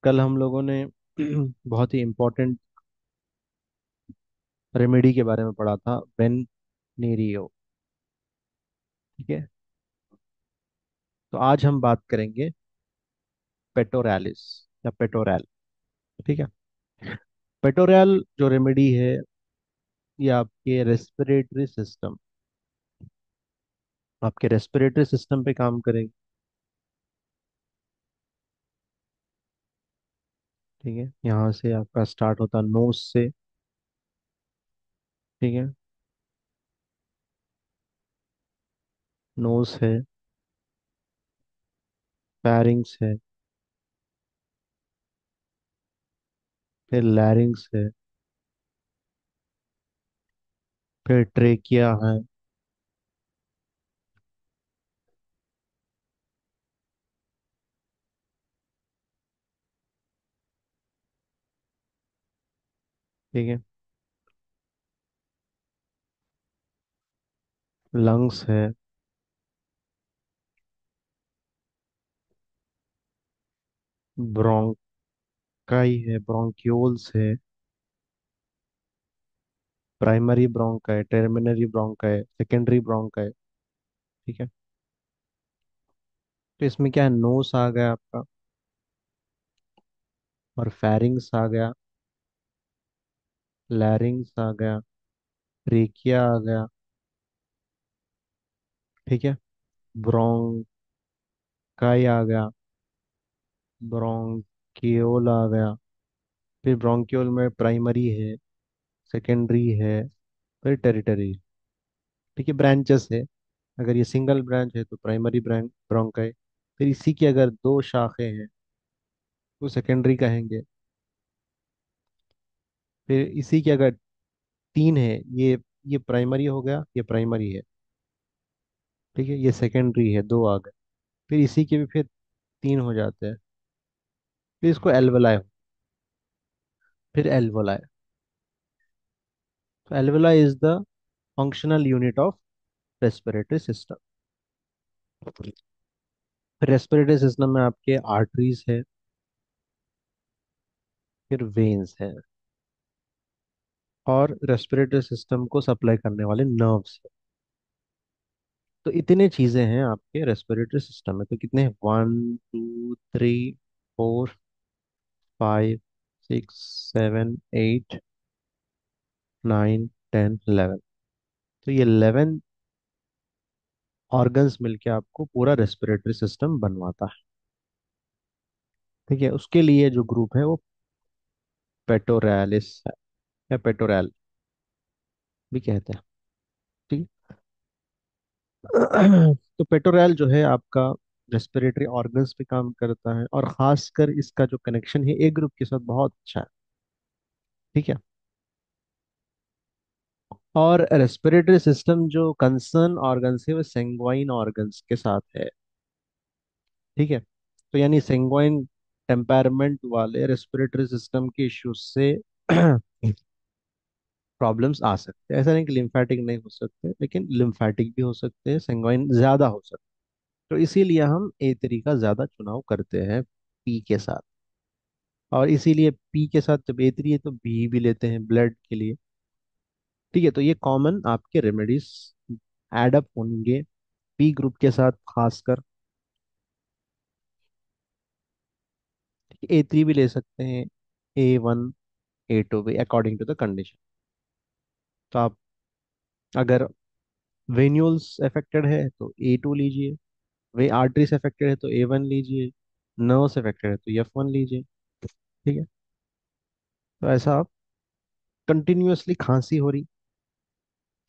कल हम लोगों ने बहुत ही इम्पोर्टेंट रेमेडी के बारे में पढ़ा था, वेनेरियो। ठीक है। तो आज हम बात करेंगे पेटोरैलिस या पेटोरैल। ठीक है। पेटोरैल जो रेमेडी है, ये आपके रेस्पिरेटरी सिस्टम, आपके रेस्पिरेटरी सिस्टम पे काम करेगी। ठीक है। यहाँ से आपका स्टार्ट होता है नोज से। ठीक है। नोज है, फेरिंग्स है, फिर लैरिंग्स है, फिर ट्रेकिया है। ठीक है। लंग्स है, ब्रोंकाई है, ब्रोंक्यूल्स है, primary bronchi, tertiary bronchi, secondary bronchi. ठीक है। तो इसमें क्या है, नोस आ गया आपका, और फेरिंग्स आ गया, लैरिंग्स आ गया, ट्रेकिया आ गया। ठीक है। ब्रोंकाई आ गया, ब्रोंकियोल आ गया, फिर ब्रोंकियोल में प्राइमरी है, सेकेंडरी है, फिर टेरिटरी। ठीक है। ब्रांचेस है। अगर ये सिंगल ब्रांच है तो प्राइमरी ब्रांच ब्रोंकाई, फिर इसी की अगर दो शाखें हैं तो सेकेंडरी कहेंगे, फिर इसी की अगर तीन है, ये प्राइमरी हो गया, ये प्राइमरी है। ठीक है। ये सेकेंडरी है, दो आ गए। फिर इसी के भी फिर तीन हो जाते हैं, फिर इसको एल्वलाई, फिर एल्वोलाई। तो alveoli is the functional unit of respiratory system. फिर रेस्पिरेटरी सिस्टम में आपके आर्टरीज है, फिर वेन्स है, और रेस्पिरेटरी सिस्टम को सप्लाई करने वाले नर्व्स है। तो इतने चीजें हैं आपके रेस्पिरेटरी सिस्टम में। तो कितने हैं, 1 2 3 4 5 6 7 8 9 10 11। तो ये 11 ऑर्गन्स मिलके आपको पूरा रेस्पिरेटरी सिस्टम बनवाता है। ठीक है। उसके लिए जो ग्रुप है वो पेटोरैलिस है, या पेटोरैल भी कहते हैं। ठीक है। तो पेटोरैल जो है आपका रेस्पिरेटरी ऑर्गन्स पे काम करता है, और खासकर इसका जो कनेक्शन है ए ग्रुप के साथ बहुत अच्छा है। ठीक है। और रेस्पिरेटरी सिस्टम जो कंसर्न ऑर्गन्स है वो सेंग्वाइन ऑर्गन्स के साथ है। ठीक है। तो यानी सेंग्वाइन टेम्परमेंट वाले रेस्पिरेटरी सिस्टम के इश्यूज से प्रॉब्लम्स आ सकते हैं। ऐसा नहीं कि लिम्फेटिक नहीं हो सकते, लेकिन लिम्फेटिक भी हो सकते हैं, सेंग्वाइन ज्यादा हो सकते हैं। तो इसीलिए हम ए तरीका ज्यादा चुनाव करते हैं पी के साथ। और इसीलिए पी के साथ जब ए थ्री है तो बी भी लेते हैं ब्लड के लिए। ठीक है। तो ये कॉमन आपके रेमेडीज एडअप होंगे पी ग्रुप के साथ खासकर। ए थ्री भी ले सकते हैं, ए 1, ए 2 भी, अकॉर्डिंग टू द कंडीशन। तो आप अगर वेन्यूल्स अफेक्टेड है तो ए 2 लीजिए, वे आर्टरीज अफेक्टेड है तो ए 1 लीजिए, नर्व्स अफेक्टेड है तो एफ 1 लीजिए। ठीक है। तो ऐसा आप कंटिन्यूअसली खांसी हो रही,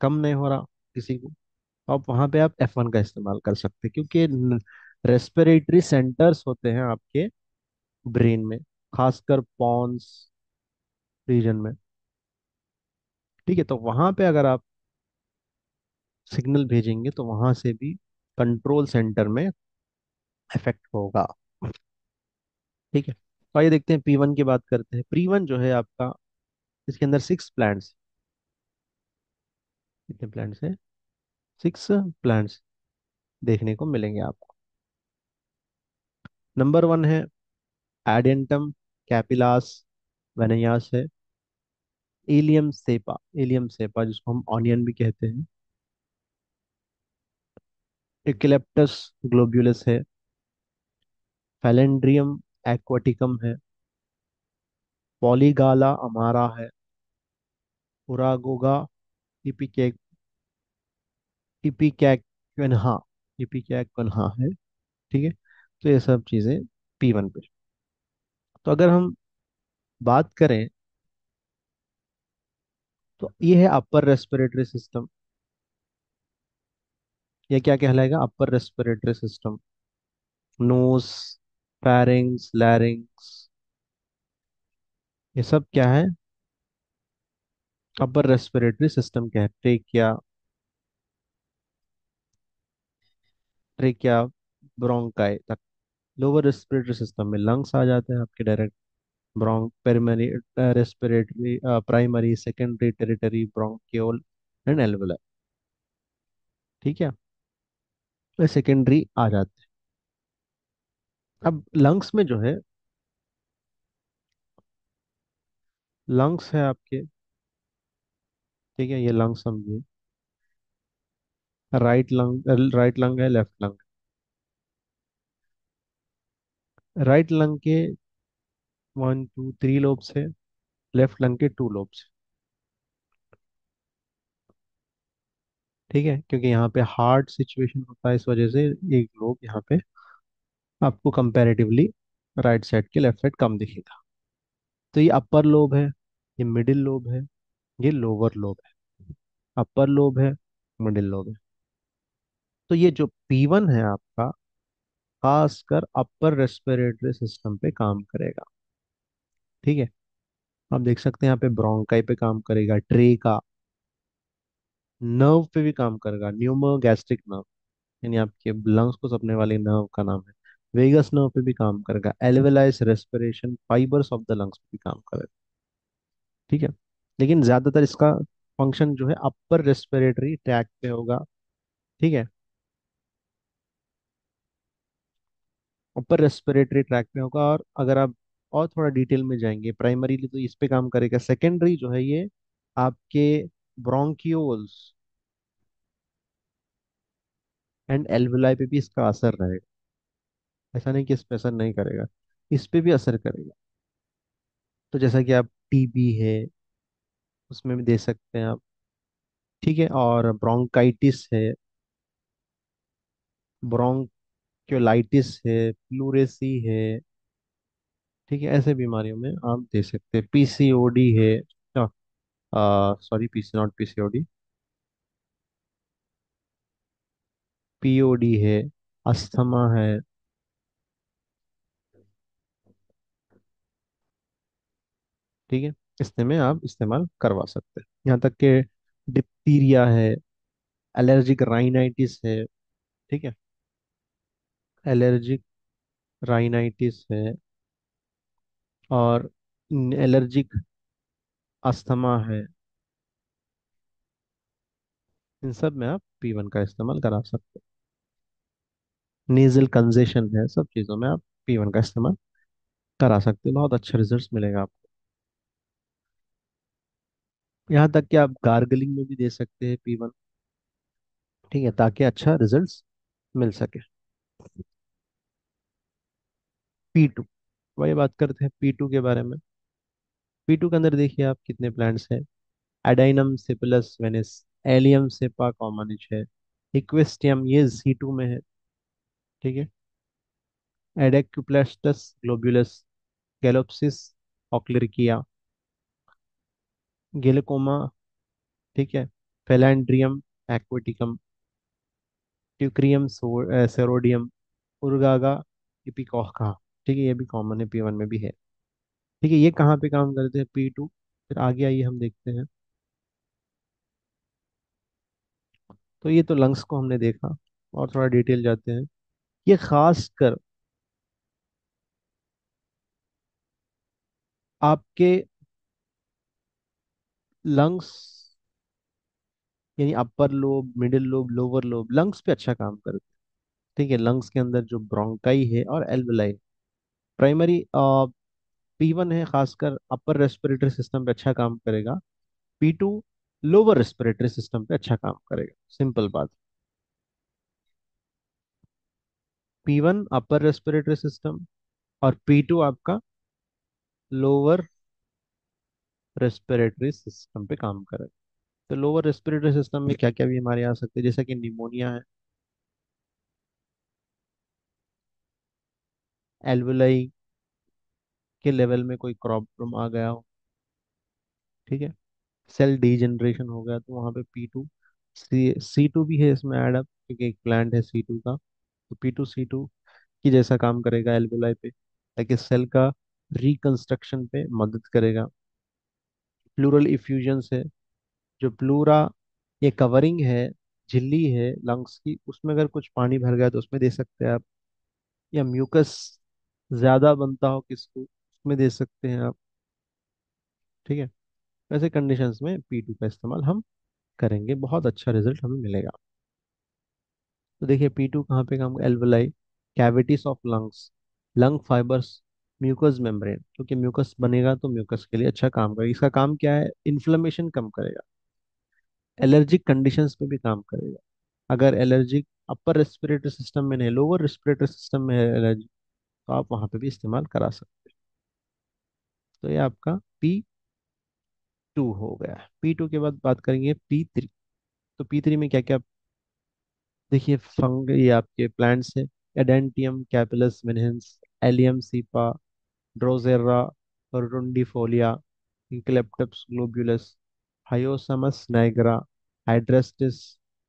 कम नहीं हो रहा किसी को, तो आप वहां पे आप F1 का इस्तेमाल कर सकते हैं, क्योंकि रेस्पिरेटरी सेंटर्स होते हैं आपके ब्रेन में, खासकर पॉन्स रीजन में। ठीक है। तो वहां पे अगर आप सिग्नल भेजेंगे तो वहां से भी कंट्रोल सेंटर में इफेक्ट होगा। ठीक है। तो आइए देखते हैं P1 की बात करते हैं। P1 जो है आपका, इसके अंदर 6 प्लांट्स, कितने प्लांट्स हैं, 6 प्लांट्स देखने को मिलेंगे आपको। नंबर 1 है एडेंटम कैपिलास वेनेयास है, इलियम सेपा जिसको हम ऑनियन भी कहते हैं, इक्लेप्टस ग्लोब्यूलस है, फैलेंड्रियम एक्वाटिकम है, पॉलीगाला अमारा है, उरागोगा इपिकेक इपिकैकनहा इपिकैकनहा है। ठीक है, तो ये सब चीज़ें P1 पे। तो अगर हम बात करें तो ये है अपर रेस्पिरेटरी सिस्टम। ये क्या कहलाएगा? Upper respiratory system. Nose, pharynx, larynx, ये सब क्या है? अपर रेस्पिरेटरी सिस्टम क्या है? ट्रेकिया, ट्रेकिया, ब्रोंकाई तक। लोअर रेस्पिरेटरी सिस्टम में लंग्स आ जाते हैं आपके direct. Bronchi primary respiratory, primary, secondary, tertiary, bronchiole and alveolar. ठीक है, तो सेकेंडरी आ जाते हैं। अब लंग्स में जो है, लंग्स है आपके। ठीक है, ये लंग्स समझिए। राइट लंग है, लेफ्ट लंग। राइट लंग के 1 2 3 लोब्स है, लेफ्ट लंग के 2 लोब्स। ठीक है, क्योंकि यहाँ पे हार्ड सिचुएशन होता है, इस वजह से एक लोब यहाँ पे आपको कंपैरेटिवली राइट साइड के लेफ्ट साइड कम दिखेगा। तो ये अपर लोब है, ये मिडिल लोब है, ये लोअर लोब है। अपर लोब है, मिडिल लोब है। तो ये जो P1 है आपका, खासकर अपर रेस्पिरेटरी सिस्टम पे काम करेगा। ठीक है, आप देख सकते हैं यहाँ पे ब्रोंकाई पे काम करेगा, ट्रेका, नर्व पे भी काम करेगा, न्यूमो गैस्ट्रिक नर्व, यानी आपके लंग्स को सपने वाले नर्व का नाम है। वेगस नर्व पे भी काम करेगा, alveoli respiration fibres of the lungs पे भी काम करेगा। ठीक है, लेकिन ज्यादातर इसका फंक्शन जो है अपर रेस्पिरेटरी ट्रैक पे होगा। ठीक है, अपर रेस्पिरेटरी ट्रैक पे होगा। और अगर आप और थोड़ा डिटेल में जाएंगे, प्राइमरीली तो इस पे काम करेगा, सेकेंडरी जो है ये आपके ब्रोंकियोल्स एंड एल्वुलाई पे भी इसका असर रहेगा। ऐसा नहीं कि इस पे असर नहीं करेगा, इस पे भी असर करेगा। तो जैसा कि आप टीबी है, उसमें भी दे सकते हैं आप। ठीक है, और ब्रोंकाइटिस है, ब्रोंक्योलाइटिस है, प्लूरेसी है। ठीक है, ऐसे बीमारियों में आप दे सकते हैं। पीसीओडी है, sorry, PC not PCOD, POD है, अस्थमा है। ठीक है, इसमें में आप इस्तेमाल करवा सकते हैं। यहाँ तक के डिप्थीरिया है, एलर्जिक राइनाइटिस है। ठीक है, एलर्जिक राइनाइटिस है, और एलर्जिक अस्थमा है। इन सब में आप P1 का इस्तेमाल करा सकते हैं। नेजल कंजेशन है, सब चीज़ों में आप P1 का इस्तेमाल करा सकते हैं, बहुत अच्छा रिजल्ट मिलेगा आपको। यहाँ तक कि आप गार्गलिंग में भी दे सकते हैं P1। ठीक है, ताकि अच्छा रिजल्ट मिल सके। P2, वही बात करते हैं P2 के बारे में। P2 के अंदर देखिए आप कितने प्लांट्स हैं। एडाइनम सिपिलस वेनिस, एलियम सेपा कॉमनिच है, इक्वेस्टियम ये C2 में है। ठीक है, एडेक्युप्लास्टस ग्लोबुलस, गैलोप्सिस ऑक्लरिकिया, गेलिकोमा। ठीक है, फेलैंड्रियम एक्वेटिकम, ट्यूक्रियम सेरोडियम, उर्गागा इपिकोका। ठीक है, ये भी कॉमन है, P1 में भी है। ठीक है, ये कहाँ पे काम करते हैं? P2। फिर आगे आइए हम देखते हैं। तो ये तो लंग्स को हमने देखा, और थोड़ा डिटेल जाते हैं। ये खास कर आपके लंग्स, यानी upper lobe, middle lobe, lower lobe, lungs पे अच्छा काम करते हैं। ठीक है, लंग्स के अंदर जो ब्रोंकाई है और एल्वुलाई, प्राइमरी P1 है खासकर अपर रेस्पिरेटरी सिस्टम पे अच्छा काम करेगा, P2 लोअर रेस्पिरेटरी सिस्टम पे अच्छा काम करेगा, सिंपल बात। P1 अपर रेस्पिरेटरी सिस्टम और P2 आपका लोअर रेस्पिरेटरी सिस्टम पे काम करेगा। तो लोअर रेस्पिरेटरी सिस्टम में क्या क्या बीमारी आ सकती है, जैसा कि निमोनिया है, एल्वुलाई के लेवल में कोई प्रॉब्लम आ गया हो, ठीक है, सेल डीजनरेशन हो गया, तो वहाँ पे सी टू भी है इसमें ऐड अप, क्योंकि एक प्लांट है सी टू का, तो P2 C2 की जैसा काम करेगा एल्वुलाई पे, ताकि सेल का रिकंस्ट्रक्शन पे मदद करेगा। प्लूरल इफ्यूजन से, जो प्लूरा ये कवरिंग है, झिल्ली है लंग्स की, उसमें अगर कुछ पानी भर गया तो उसमें दे सकते हैं आप, या म्यूकस ज्यादा बनता हो किसको, उसमें दे सकते हैं आप, ठीक है। ऐसे कंडीशंस में P2 का इस्तेमाल हम करेंगे, बहुत अच्छा रिजल्ट हमें मिलेगा। तो देखिए P2 कहाँ पे काम, alveoli, cavities of lungs, lung fibres, mucus membrane, क्योंकि म्यूकस बनेगा तो म्यूकस के लिए अच्छा काम करेगा। इसका काम क्या है, इन्फ्लेमेशन कम करेगा, एलर्जिक कंडीशंस पे भी काम करेगा। अगर एलर्जिक अपर रेस्पिरेटरी सिस्टम में नहीं, लोअर रेस्पिरेटरी सिस्टम में है एलर्जी, तो आप वहां पे भी इस्तेमाल करा सकते हैं। तो ये आपका P2 हो गया। P2 के बाद बात करेंगे P3। तो P3 में क्या क्या, देखिए फंग, ये आपके प्लांट्स है, adiantum capillus veneris, allium cepa, drosera, rotundifolia, eucalyptus globulus, hyoscyamus niger, hydrastis,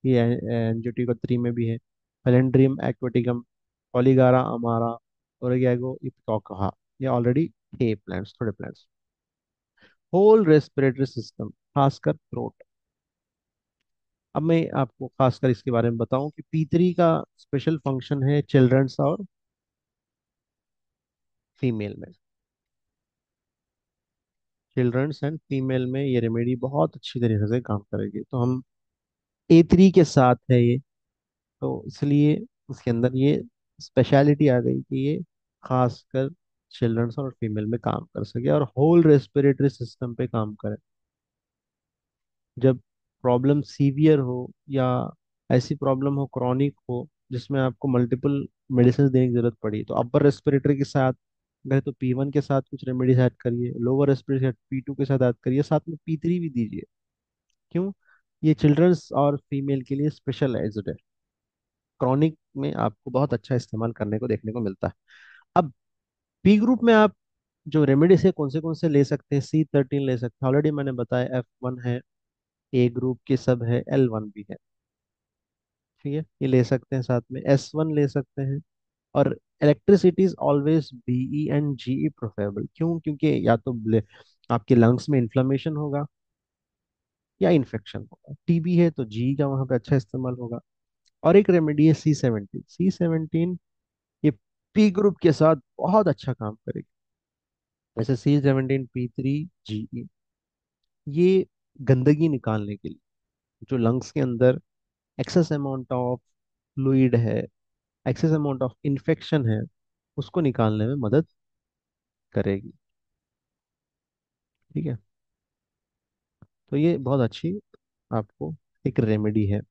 ये एंजियोटिका 3 में भी है, फेलेंड्रियम एक्वेटिकम, पॉलीगारा अमारा, ओरिगेगो इप्टोका, ये ऑलरेडी थे प्लांट्स, थोड़े प्लांट्स। होल रेस्पिरेटरी सिस्टम, खासकर थ्रोट। अब मैं आपको खासकर इसके बारे में बताऊं कि P3 का स्पेशल फंक्शन है चिल्ड्रंस और फीमेल में, चिल्ड्रंस एंड फीमेल में ये रेमेडी बहुत अच्छी तरीके से काम करेगी। तो हम A3 के साथ है ये, तो इसलिए इसके अंदर ये स्पेशलिटी आ गई कि ये खासकर चिल्ड्रंस और फीमेल में काम कर सके और होल रेस्पिरेटरी सिस्टम पे काम करे। जब प्रॉब्लम सीवियर हो, या ऐसी प्रॉब्लम हो क्रॉनिक हो जिसमें आपको मल्टीपल मेडिसिन देने की जरूरत पड़ी, तो अपर रेस्पिरेटरी के साथ गए तो P1 के साथ कुछ रेमेडीज ऐड करिए, लोअर रेस्पिरेटरी P2 के साथ ऐड करिए, साथ में P3 भी दीजिए। क्यों, ये चिल्ड्रंस और फीमेल के लिए स्पेशलाइज्ड है, क्रॉनिक में आपको बहुत अच्छा इस्तेमाल करने को देखने को मिलता है। अब P ग्रुप में आप जो रेमेडीज है कौन से ले सकते हैं, C13 ले सकते हैं, ऑलरेडी मैंने बताया, F1 है, A ग्रुप के सब है, L1 भी है, ठीक है, ये ले सकते हैं, साथ में S1 ले सकते हैं। और electricity is always BE and GE प्रोफेबल, क्यों, क्योंकि या तो आपके लंग्स में इन्फ्लेमेशन होगा या इन्फेक्शन होगा, टीबी है तो जी का वहां पे अच्छा इस्तेमाल होगा। और एक रेमेडी है C17, ये P ग्रुप के साथ बहुत अच्छा काम करेगी। जैसे C17 P3 GE, ये गंदगी निकालने के लिए, जो लंग्स के अंदर एक्सेस अमाउंट ऑफ फ्लूइड है, एक्सेस अमाउंट ऑफ इन्फेक्शन है, उसको निकालने में मदद करेगी, ठीक है। तो ये बहुत अच्छी आपको एक रेमेडी है।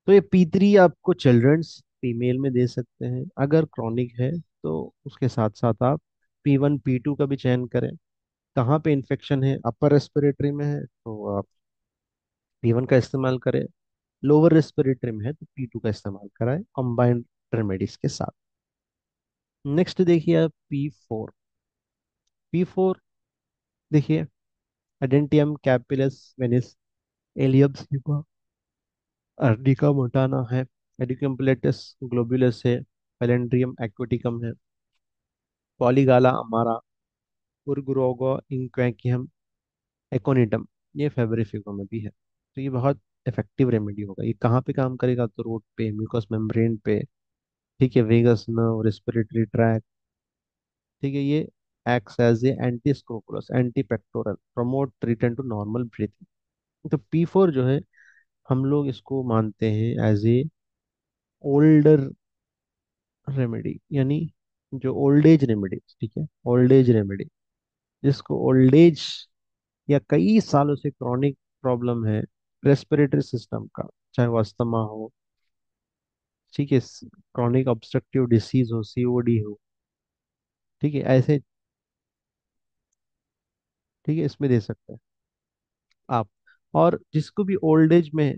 तो ये P3 आपको चिल्ड्रंस फीमेल में दे सकते हैं, अगर क्रॉनिक है तो उसके साथ साथ आप P1 P2 का भी चयन करें। कहाँ पे इन्फेक्शन है, अपर रेस्पिरेटरी में है तो आप P1 का इस्तेमाल करें, लोअर रेस्पिरेटरी में है तो P2 का इस्तेमाल कराएं कंबाइंड रेमेडीज के साथ। नेक्स्ट देखिए आप P4। देखिए एडेंटियम कैपिलस वेनिस, एलियम अर्डिका मोटाना है, एडिकम्पलेटस ग्लोबुलस है, पेलेंड्रियम एक्विटिकम है, पॉलीगाला अमारा, उर्गुरोगो इंक्वेकियम, एकोनिटम, ये फेब्रिफिको में भी है। तो ये बहुत इफेक्टिव रेमेडी होगा। ये कहाँ पे काम करेगा, तो रोड पे, म्यूकस मेम्ब्रेन पे, ठीक है, वेगस नर्व, रेस्पिरेटरी ट्रैक, ठीक है। ये acts as a anti scrofulous, anti pectoral, promote return to normal breathing. तो P4 जो है, हम लोग इसको मानते हैं एज ए ओल्डर रेमेडी, यानी जो ओल्ड एज रेमेडी, ठीक है, ओल्ड एज रेमेडी, जिसको ओल्ड एज या कई सालों से क्रॉनिक प्रॉब्लम है रेस्पिरेटरी सिस्टम का, चाहे वो अस्थमा हो, ठीक है, क्रॉनिक ऑब्स्ट्रक्टिव डिसीज हो, सीओडी हो, ठीक है, ऐसे, ठीक है, इसमें दे सकते हैं आप। और जिसको भी ओल्ड एज में,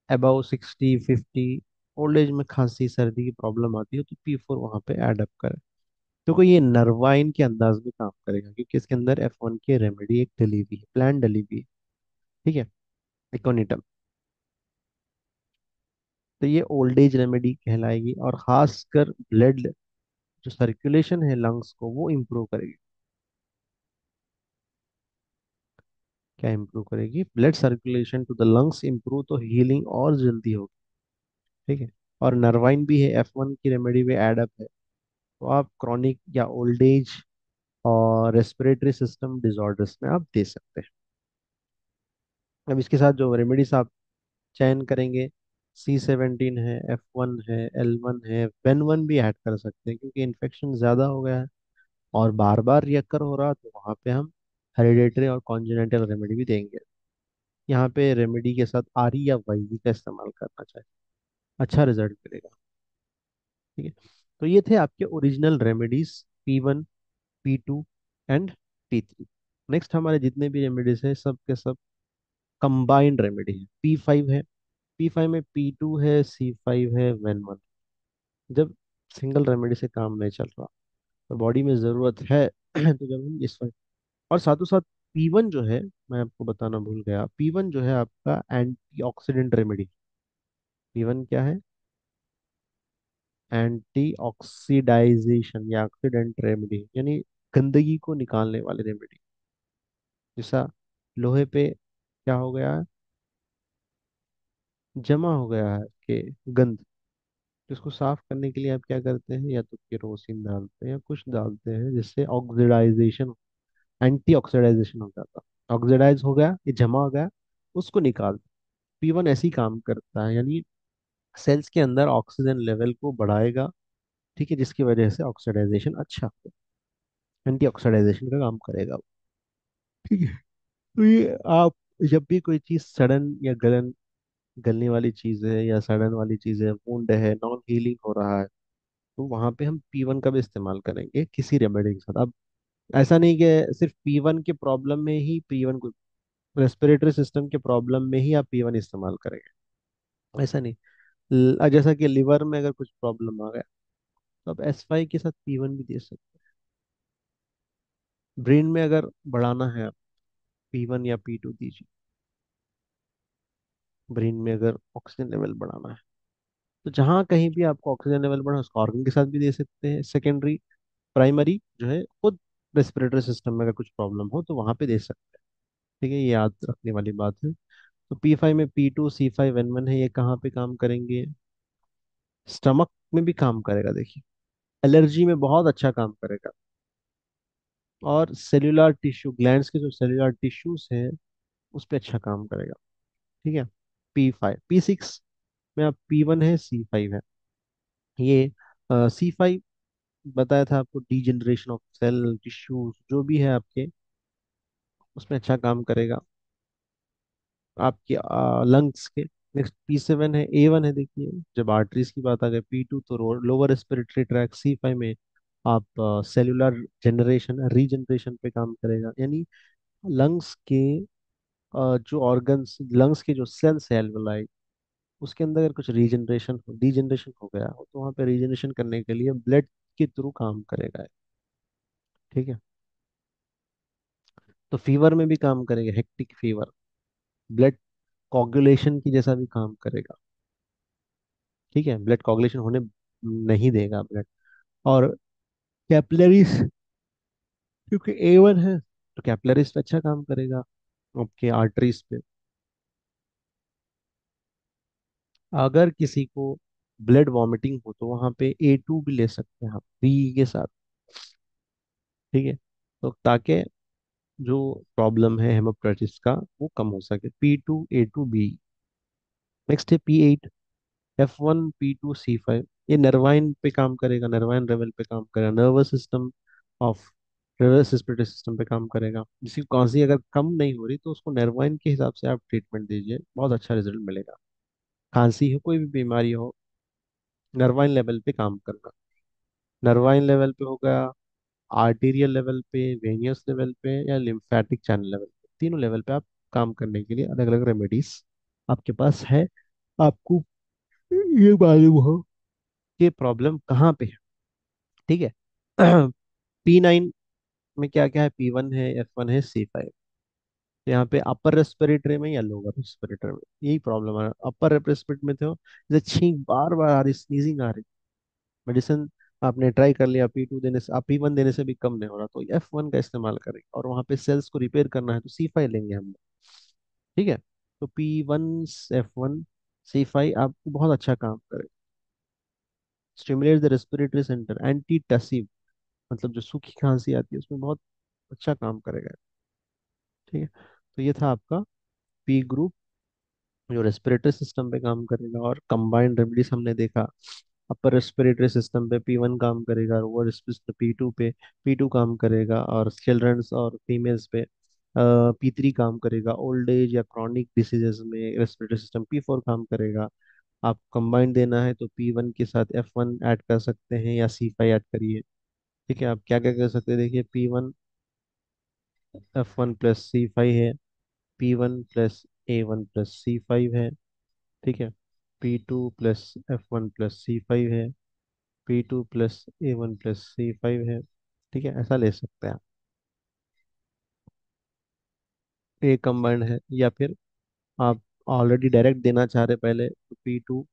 अबाउ 60 50, ओल्ड एज में खांसी सर्दी की प्रॉब्लम आती है, तो P4 वहां पे एड अप करें। तो कोई ये नर्वाइन के अंदाज में काम करेगा, क्योंकि इसके अंदर F1 की रेमेडी एक डली हुई है, प्लान डली हुई है, ठीक है, इकोनिटम। तो ये ओल्ड एज रेमेडी कहलाएगी, और खासकर ब्लड, जो सर्कुलेशन है लंग्स को, वो इम्प्रूव करेगी। क्या इम्प्रूव करेगी? Blood circulation to the lungs improve, तो हीलिंग और जल्दी होगी, ठीक है। और नर्वाइन भी है, F1 की रेमेडी में एड अप है। तो आप क्रॉनिक या ओल्ड एज और रेस्पिरेटरी सिस्टम डिसऑर्डर्स में आप दे सकते हैं। अब इसके साथ जो रेमेडीज आप चयन करेंगे, C17 है, F1 है, L1 है, वेन 1 भी ऐड कर सकते हैं, क्योंकि इन्फेक्शन ज़्यादा हो गया है और बार बार रियकर हो रहा, तो वहाँ पे हम हेरिडेटरी और कॉन्जेनेटल रेमेडी भी देंगे। यहाँ पे रेमेडी के साथ आरी या वाईवी का इस्तेमाल करना चाहिए, अच्छा रिजल्ट मिलेगा, ठीक है। तो ये थे आपके original remedies, P1, P2 and P3। Next हमारे जितने भी रेमेडीज है, सब के सब कंबाइंड रेमेडी है। P5 है, P5 में P2 है, C5 है, वेन 1। जब सिंगल रेमेडी से काम नहीं चल रहा, तो बॉडी में ज़रूरत है तो जब हम इस, और साथों साथ P1 जो है, मैं आपको बताना भूल गया, P1 जो है आपका एंटीऑक्सीडेंट रेमेडी। P1 क्या है? एंटी ऑक्सीडाइजेशन या ऑक्सीडेंट रेमेडी, यानी गंदगी को निकालने वाली रेमेडी। जैसा लोहे पे क्या हो गया है, जमा हो गया है कि गंद, तो इसको साफ करने के लिए आप क्या करते हैं, या तो केरोसिन डालते हैं या कुछ डालते हैं, जिससे ऑक्सीडाइजेशन, एंटी ऑक्सीडाइजेशन हो जाता, ऑक्सीडाइज हो गया, ये जमा हो गया, उसको निकाल। P1 ऐसे ही काम करता है, यानी सेल्स के अंदर ऑक्सीजन लेवल को बढ़ाएगा, ठीक है, जिसकी वजह से ऑक्सीडाइजेशन अच्छा, एंटी ऑक्सीडाइजेशन का काम करेगा वो, ठीक है। तो ये आप जब भी कोई चीज सडन या गलने वाली चीज है, या सडन वाली चीज है, वुंड है, नॉन हीलिंग हो रहा है, तो वहां पे हम P1 का भी इस्तेमाल करेंगे किसी रेमेडी के साथ। अब ऐसा नहीं कि सिर्फ P1 के प्रॉब्लम में ही P1 को, रेस्पिरेटरी सिस्टम के प्रॉब्लम में ही आप P1 इस्तेमाल करेंगे, ऐसा नहीं। जैसा कि लिवर में अगर कुछ प्रॉब्लम आ गया, तो आप S5 के साथ P1 भी दे सकते हैं। ब्रेन में अगर बढ़ाना है, आप P1 या P2 दीजिए। ब्रेन में अगर ऑक्सीजन लेवल बढ़ाना है, तो जहाँ कहीं भी आपको ऑक्सीजन लेवल बढ़ा, उसको ऑर्गन के साथ भी दे सकते हैं। सेकेंडरी, प्राइमरी जो है खुद रेस्पिरेटरी सिस्टम में अगर कुछ प्रॉब्लम हो, तो वहां पे दे सकते हैं, ठीक है, ये याद रखने वाली बात है। तो P5 में P2, C5N1 है, ये कहाँ पे काम करेंगे? स्टमक में भी काम करेगा, देखिए, एलर्जी में बहुत अच्छा काम करेगा, और सेल्यूलर टिश्यू, ग्लैंड्स के जो सेल्यूलर टिश्यूज हैं, उस पर अच्छा काम करेगा, ठीक है। P5, P6 में अब P1 है, C5 है, ये C5 बताया था आपको, डीजनरेशन ऑफ सेल टिश्यूज जो भी है आपके, उसमें अच्छा काम करेगा, आपके लंग्स के। नेक्स्ट P7 है, A1 है, देखिए, जब आर्टरीज की बात आ गई, P2 तो लोअर रेस्पिरेटरी ट्रैक, C5 में आप सेल्यूलर जनरेशन रीजनरेशन पे काम करेगा, यानी लंग्स के जो ऑर्गन्स, लंग्स के जो सेल्स है एल्वेलाई, उसके अंदर अगर कुछ रीजनरेशन हो, डीजनरेशन हो गया हो, तो वहाँ पे रीजनरेशन करने के लिए ब्लड के थ्रू काम करेगा, ठीक है। तो फीवर में भी काम करेगा, हेक्टिक फीवर, ब्लड कोगुलेशन की जैसा भी काम करेगा, ठीक है, ब्लड कोगुलेशन होने नहीं देगा ब्लड। और कैपिलरीज, क्योंकि A1 है, तो कैपिलरीज पे अच्छा काम करेगा, आपके आर्टरीज पे। अगर किसी को ब्लड वॉमिटिंग हो, तो वहां पे A2 भी ले सकते हैं आप बी के साथ, ठीक है, तो ताकि जो प्रॉब्लम है हेमोप्रेसिस का, वो कम हो सके। P2, A2, B। नेक्स्ट है P8, F1, P2, C5। ये नर्वाइन पे काम करेगा, नर्वाइन लेवल पे काम करेगा, nervous system of nervous respiratory system पे काम करेगा। जिसकी खांसी अगर कम नहीं हो रही तो उसको नर्वाइन के हिसाब से आप ट्रीटमेंट दीजिए, बहुत अच्छा रिजल्ट मिलेगा। खांसी हो, कोई भी बीमारी हो, नर्वाइन लेवल पे काम करना। नर्वाइन लेवल पे होगा, आर्टीरियल लेवल पे, वेनियस लेवल पे, या लिम्फेटिक चैनल लेवल पे, तीनों लेवल पे आप काम करने के लिए अलग अलग रेमेडीज आपके पास है। आपको ये मालूम हो कि प्रॉब्लम कहाँ पे है। ठीक है। P9 में क्या क्या है, P1 है, F1 है, C5। तो यहाँ पे अपर रेस्पिरेटरी में या लोअर रेस्पिरेटरी में यही प्रॉब्लम है। अपर रेस्पिरेटरी में तो जैसे छींक बार बार आ रही, स्नीजिंग आ रही, मेडिसिन आपने ट्राई कर लिया, P2 देने से, आप P1 देने से भी कम नहीं हो रहा, तो F1 का इस्तेमाल करेंगे। और वहाँ पे सेल्स को रिपेयर करना है तो C5 लेंगे हम। ठीक है। तो P1, F1, C5 आपको बहुत अच्छा काम करे। Stimulate the respiratory centre, anti tussive, मतलब जो सूखी खांसी आती है उसमें बहुत अच्छा काम करेगा। ठीक है। तो ये था आपका पी ग्रुप, जो रेस्पिरेटरी सिस्टम पे काम करेगा। और कंबाइंड रेमेडीज हमने देखा, अपर रेस्पिरेटरी सिस्टम पे P1 काम करेगा, लोअर रेस्पिरेटरी P2 पे P2 काम करेगा, और चिल्ड्रंस और फीमेल्स पे P3 काम करेगा। ओल्ड एज या क्रॉनिक डिसीजेज में रेस्पिरेटरी सिस्टम P4 काम करेगा। आप कंबाइंड देना है तो P1 के साथ F1 ऐड कर सकते हैं या C5 ऐड करिए। ठीक है। आप क्या क्या कर सकते हैं, देखिए, P1 F1 प्लस C5 है, P1 plus A1 plus C5 है। ठीक है। P2 plus F1 plus C5 है, P2 plus A1 plus C5 है। ठीक है, ऐसा ले सकते हैं आप। ये कंबाइंड है, या फिर आप ऑलरेडी डायरेक्ट देना चाह रहे पहले तो P2,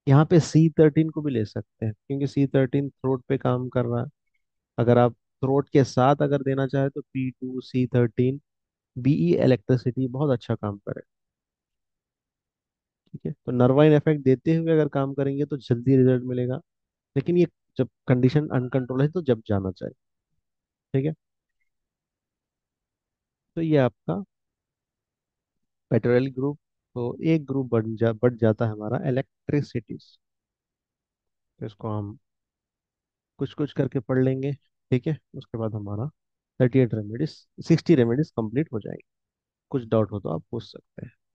यहाँ पे C13 को भी ले सकते हैं क्योंकि C13 थ्रोट पे काम कर रहा है। अगर आप थ्रोट के साथ अगर देना चाहे तो P2 C13, BE इलेक्ट्रिसिटी बहुत अच्छा काम करे। ठीक है। तो नर्वाइन इफेक्ट देते हुए अगर काम करेंगे तो जल्दी रिजल्ट मिलेगा। लेकिन ये जब कंडीशन अनकंट्रोल है तो जब जाना चाहिए। ठीक है। तो ये आपका पेट्रोल ग्रुप। तो एक ग्रुप बढ़ जाता है हमारा इलेक्ट्रिसिटी। तो इसको हम कुछ कुछ करके पढ़ लेंगे। ठीक है। उसके बाद हमारा 38 रेमेडीज, 60 रेमेडीज कंप्लीट हो जाएगी। कुछ डाउट हो तो आप पूछ सकते हैं।